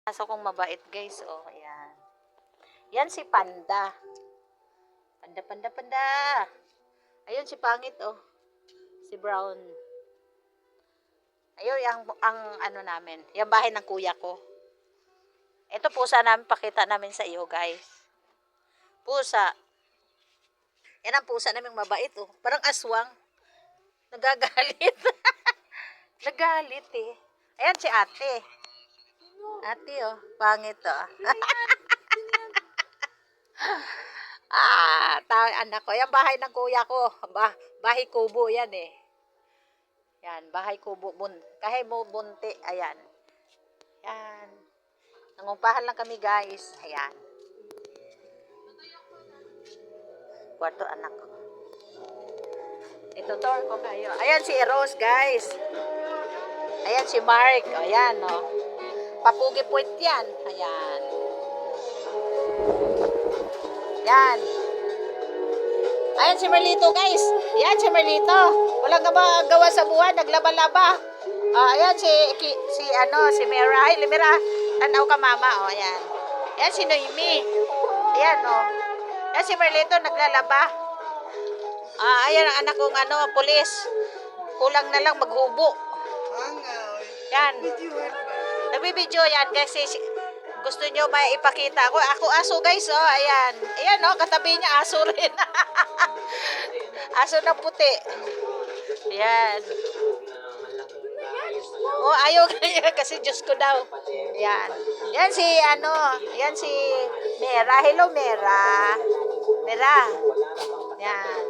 Aso kong mabait guys, oh, ayan. Yan si Panda. Panda, panda, panda. Ayun si Pangit, oh. Si Brown. Ayun, ang ano namin. Yung bahay ng kuya ko. Ito pusa namin, pakita namin sa iyo guys. Pusa. Yan ang pusa namin mabait, oh. Parang aswang. Nagagalit. Nagalit, eh. Ayan si ate. Ate, oh. Pangit, oh. Anak ko. Yan bahay ng kuya ko. Bahay kubo yan, eh. Yan, bahay kubo. Kahit mo bunti. Ayan. Yan. Nangumpahan lang kami, guys. Ayan. Kwarto anak ko. Itutur ko kayo. Ayan si Rose, guys. Ayan si Mark. Ayan, oh. Papugi puwit yan. Ayan. Yan. Ayan si Merlito, guys. Yan si Merlito. Walang gawa sa buwan. Naglaba-laba. Ayan si Mera. Ay, Mera. Tanaw ka, mama. Ayan. Ayan si Noemi. Ayan, oh. Ayan si Merlito. Naglalaba. Ayan ang anak kong pulis. Kulang na lang maghubo. Yan. Nabibidyo yan kasi gusto nyo ba ipakita ko? Ako aso guys, oh, ayan. Ayan, oh, katabi niya aso rin. Aso na puti. Ayan. Oh, ayaw kanya kasi Diyos ko daw. Ayan. Yan si yan si Mera. Hello, Mera. Mera. Yan.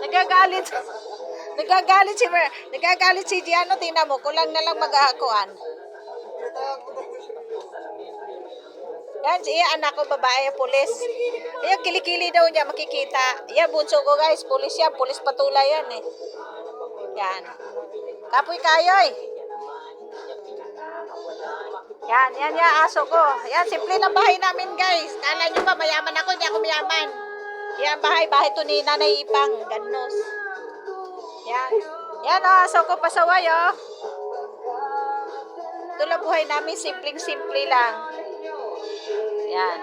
Nagagalit. Nagagalit si Giano, tingnan mo, kulang na lang maghahakuan. Yan, siya anak ko, babae, pulis. Yan, kilikili daw niya, makikita. Yan, bunso ko guys, pulis yan, pulis patulay yan eh. Yan. Kapoy kayoy. Yan, aso ko. Yan, simple lang bahay namin guys. Kala nyo ba, mayaman ako, hindi ako mayaman. Yan, bahay to ni Nanay Ipang, Ganos. Yan, oh, aso ko, pasaway, oh. Ito lang buhay namin, simpleng-simple lang. Yan.